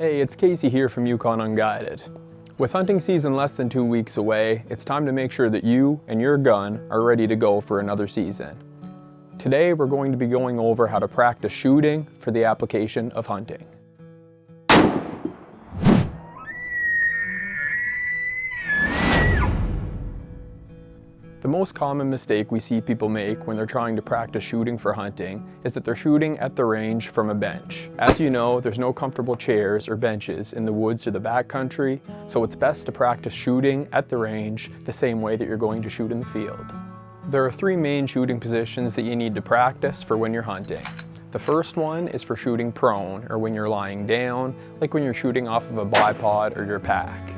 Hey, it's Casey here from Yukon Unguided. With hunting season less than 2 weeks away, it's time to make sure that you and your gun are ready to go for another season. Today we're going to be going over how to practice shooting for the application of hunting. The most common mistake we see people make when they're trying to practice shooting for hunting is that they're shooting at the range from a bench. As you know, there's no comfortable chairs or benches in the woods or the backcountry, so it's best to practice shooting at the range the same way that you're going to shoot in the field. There are 3 main shooting positions that you need to practice for when you're hunting. The first one is for shooting prone, or when you're lying down, like when you're shooting off of a bipod or your pack.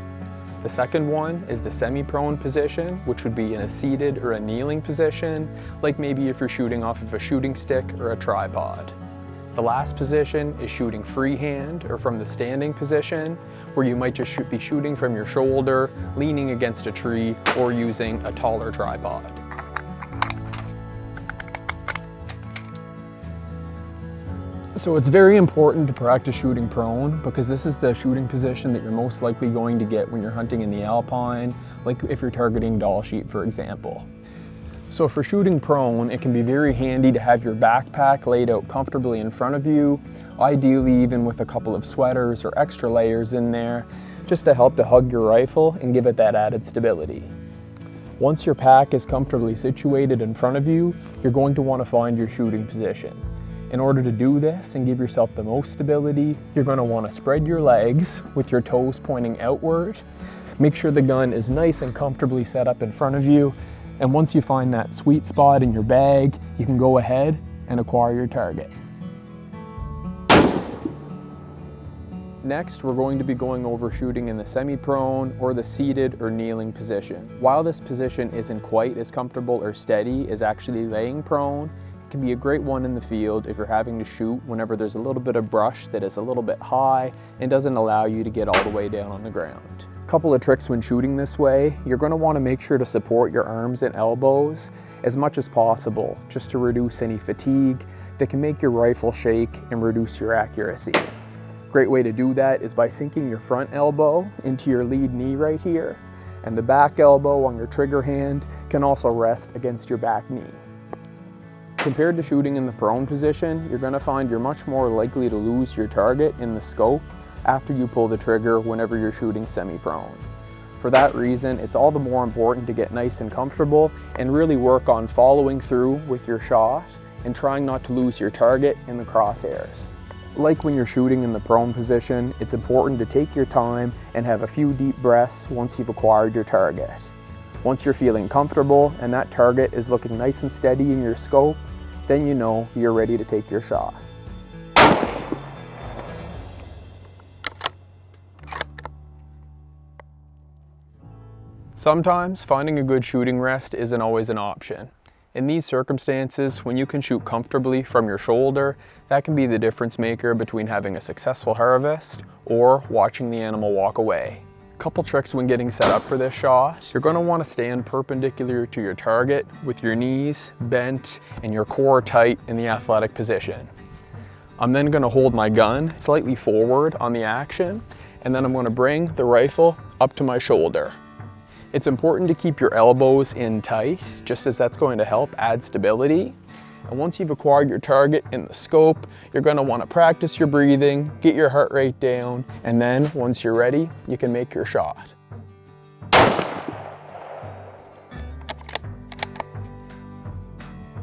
The second one is the semi-prone position, which would be in a seated or a kneeling position, like maybe if you're shooting off of a shooting stick or a tripod. The last position is shooting freehand, or from the standing position, where you might just be shooting from your shoulder, leaning against a tree, or using a taller tripod. So it's very important to practice shooting prone because this is the shooting position that you're most likely going to get when you're hunting in the alpine, like if you're targeting Dall sheep, for example. So for shooting prone, it can be very handy to have your backpack laid out comfortably in front of you, ideally even with a couple of sweaters or extra layers in there, just to help to hug your rifle and give it that added stability. Once your pack is comfortably situated in front of you, you're going to want to find your shooting position. In order to do this and give yourself the most stability, you're going to want to spread your legs with your toes pointing outward. Make sure the gun is nice and comfortably set up in front of you. And once you find that sweet spot in your bag, you can go ahead and acquire your target. Next, we're going to be going over shooting in the semi-prone or the seated or kneeling position. While this position isn't quite as comfortable or steady as actually laying prone, can be a great one in the field if you're having to shoot whenever there's a little bit of brush that is a little bit high and doesn't allow you to get all the way down on the ground. A couple of tricks when shooting this way: you're going to want to make sure to support your arms and elbows as much as possible, just to reduce any fatigue that can make your rifle shake and reduce your accuracy. Great way to do that is by sinking your front elbow into your lead knee right here, and the back elbow on your trigger hand can also rest against your back knee. Compared to shooting in the prone position, you're going to find you're much more likely to lose your target in the scope after you pull the trigger whenever you're shooting semi-prone. For that reason, it's all the more important to get nice and comfortable and really work on following through with your shot and trying not to lose your target in the crosshairs. Like when you're shooting in the prone position, it's important to take your time and have a few deep breaths once you've acquired your target. Once you're feeling comfortable and that target is looking nice and steady in your scope, then you know you're ready to take your shot. Sometimes finding a good shooting rest isn't always an option. In these circumstances, when you can shoot comfortably from your shoulder, that can be the difference maker between having a successful harvest or watching the animal walk away. Couple tricks when getting set up for this shot: you're going to want to stand perpendicular to your target with your knees bent and your core tight in the athletic position. I'm then going to hold my gun slightly forward on the action, and then I'm going to bring the rifle up to my shoulder. It's important to keep your elbows in tight, just as that's going to help add stability. And once you've acquired your target in the scope, you're going to want to practice your breathing, get your heart rate down, and then once you're ready, you can make your shot.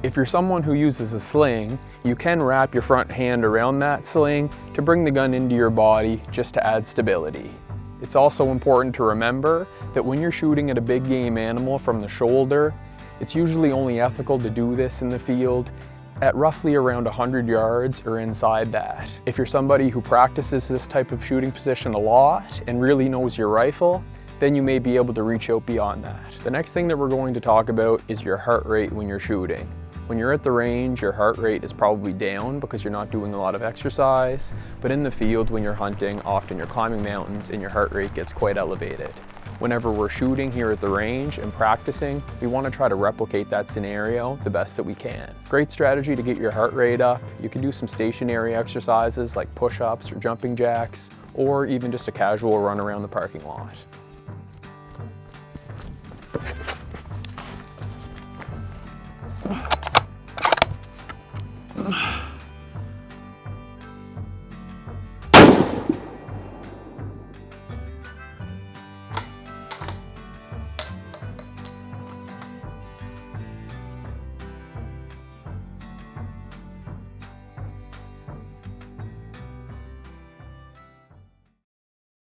If you're someone who uses a sling, you can wrap your front hand around that sling to bring the gun into your body just to add stability. It's also important to remember that when you're shooting at a big game animal from the shoulder, it's usually only ethical to do this in the field at roughly around 100 yards or inside that. If you're somebody who practices this type of shooting position a lot and really knows your rifle, then you may be able to reach out beyond that. The next thing that we're going to talk about is your heart rate when you're shooting. When you're at the range, your heart rate is probably down because you're not doing a lot of exercise, but in the field when you're hunting, often you're climbing mountains and your heart rate gets quite elevated. Whenever we're shooting here at the range and practicing, we want to try to replicate that scenario the best that we can. Great strategy to get your heart rate up. You can do some stationary exercises like push-ups or jumping jacks, or even just a casual run around the parking lot.